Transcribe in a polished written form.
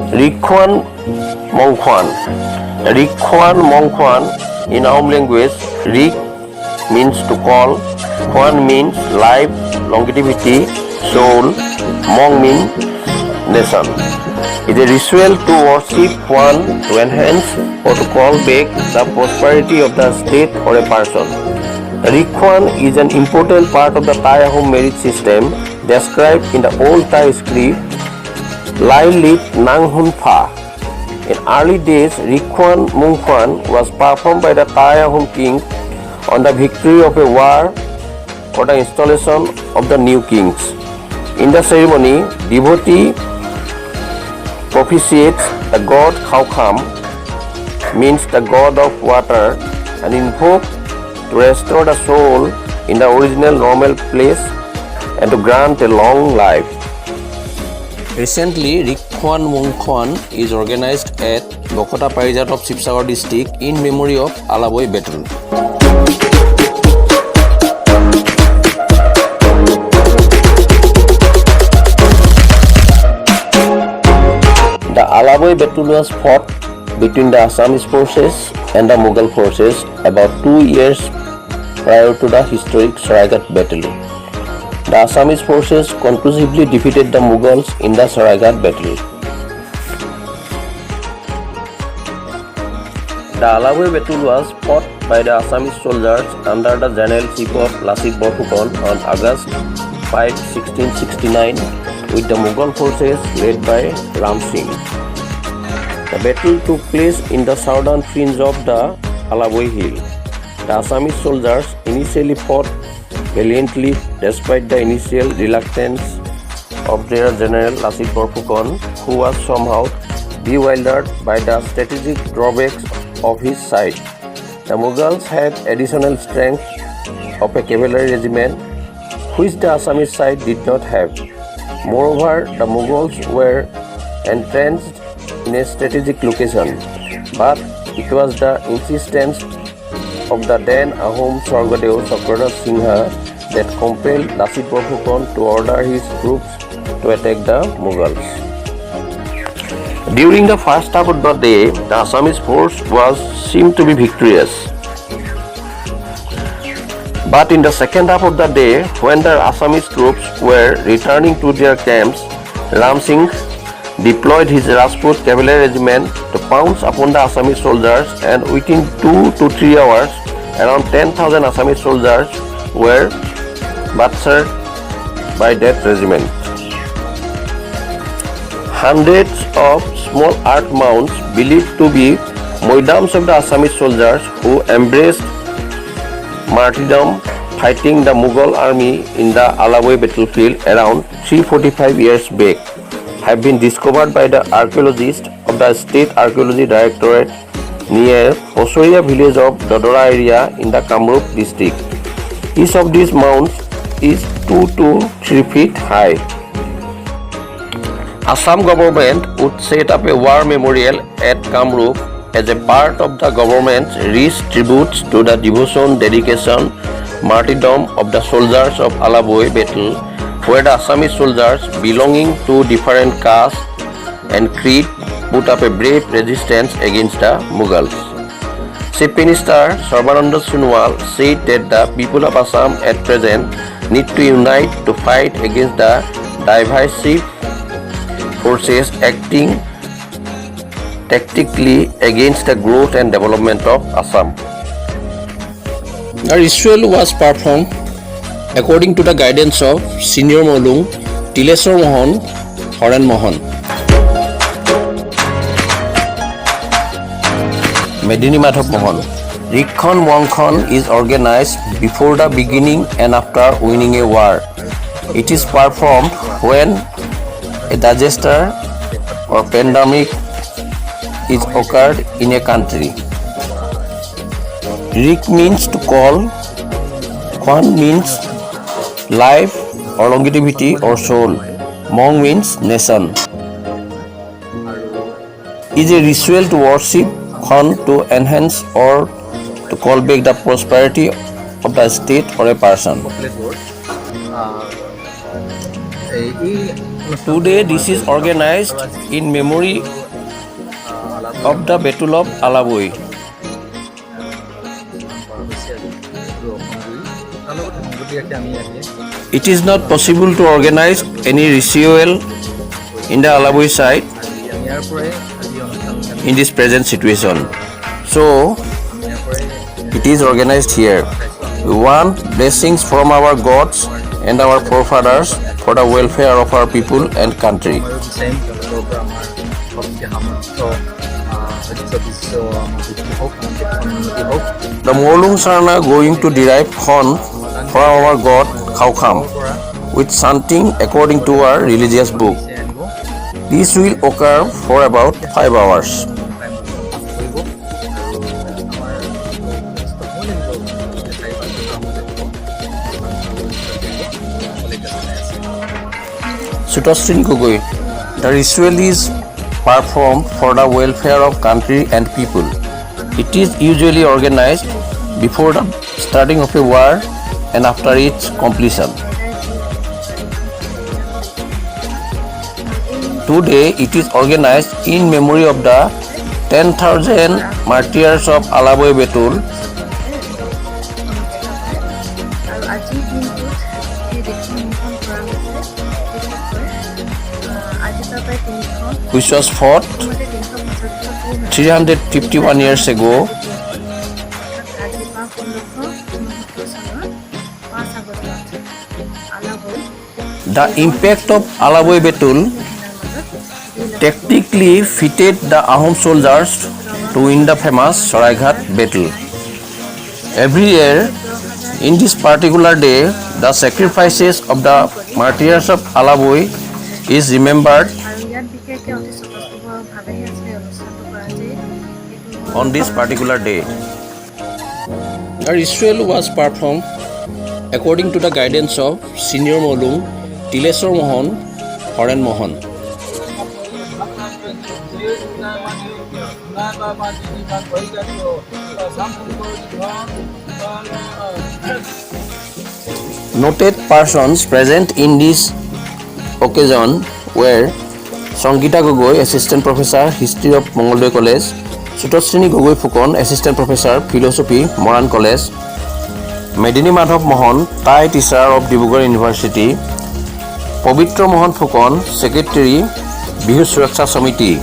Rikhuan Mongkhuan. Rikhuan Mongkhuan in Ahom language, Rik means to call, Khuan means life, longevity, soul, Mong means nation. It is a ritual to worship one to enhance or to call back the prosperity of the state or a person. Rikhuan is an important part of the Thai Ahom marriage system described in the old Thai script Lai Lit Nang Hun Pha. In early days, Rikhuan Mongkhuan was performed by the Thai Ahom king on the victory of a war or the installation of the new kings. In the ceremony, devotee propitiates the god Khao-Kham, means the god of water, and invoke to restore the soul in the original normal place and to grant a long life. Recently, Rikhuan Mongkhuan is organized at Bokota Parijat of Sibsagar district in memory of Alaboi battle. The Alaboi battle was fought between the Assamese forces and the Mughal forces about 2 years prior to the historic Saraighat battle. The Assamese forces conclusively defeated the Mughals in the Saraighat battle. The Alaboi battle was fought by the Assamese soldiers under the generalship of Lasit Borphukan on August 5, 1669 with the Mughal forces led by Ram Singh. The battle took place in the southern fringe of the Alaboi hill. The Assamese soldiers initially fought valiantly despite the initial reluctance of their general Lasit Borphukan, who was somehow bewildered by the strategic drawbacks of his side. The Mughals had additional strength of a cavalry regiment, which the Assamese side did not have. Moreover, the Mughals were entrenched in a strategic location, but it was the insistence of the then Ahom Swargadeo Chakradas Singha that compelled Lasit Borphukan to order his troops to attack the Mughals. During the first half of the day, the Assamese force seemed to be victorious. But in the second half of the day, when the Assamese troops were returning to their camps, Ram Singh deployed his Rajput cavalry regiment to pounce upon the Assamese soldiers, and within 2 to 3 hours, around 10,000 Assamese soldiers were butchered by that regiment. Hundreds of small earth mounds believed to be moidams of the Assamese soldiers who embraced martyrdom fighting the Mughal army in the Alaboi battlefield around 345 years back have been discovered by the archaeologists of the State Archaeology Directorate near Posoria village of Dodora area in the Kamrup district. Each of these mounds is 2 to 3 feet high. Assam government would set up a war memorial at Kamrup as a part of the government's rich tributes to the devotion, dedication, martyrdom of the soldiers of Alaboi battle, where the Assamese soldiers belonging to different castes and creed put up a brave resistance against the Mughals. Chief Minister Sarbananda Sonowal said that the people of Assam at present need to unite to fight against the divisive forces acting tactically against the growth and development of Assam. The ritual was performed according to the guidance of Senior Molung Tileswar Mohan Horan Mohan. Medini Madhav Mohan. Rikhuan Mongkhuan is organized before the beginning and after winning a war. It is performed when a disaster or pandemic is occurred in a country. Rik means to call, Khuan means life or longevity or soul, Mong means nation. It is a ritual to worship Khuan to enhance or to call back the prosperity of the state or a person. Today, this is organized in memory of the Battle of Alaboi. It is not possible to organize any ritual in the Alaboi site in this present situation. So, it is organized here. We want blessings from our gods and our forefathers for the welfare of our people and country. The Molungs are now going to derive horn for our god Khaukham with chanting according to our religious book. This will occur for about 5 hours. Sutastrini Gogoi. The ritual is performed for the welfare of country and people. It is usually organized before the starting of a war and after its completion. Today, it is organized in memory of the 10,000 martyrs of Alaboi Battle. Which was fought 351 years ago. The impact of Alaboi Battle tactically fitted the Ahom soldiers to win the famous Saraighat battle. Every year, in this particular day, the sacrifices of the martyrs of Alaboi is remembered on this particular day. The ritual was performed according to the guidance of Senior Molung Tileswar Mohan Horen Mohan. Noted persons present in this occasion were Sangita Gogoi, Assistant Professor, History of Mongoldoy College; Sutastrini Gogoi Phukon, Assistant Professor, Philosophy, Moran College; Medini Madhav Mohan, Thai Teacher of Dibrugarh University; Pavitra Mohan Phukon, Secretary, Bihu Suraksha Samiti.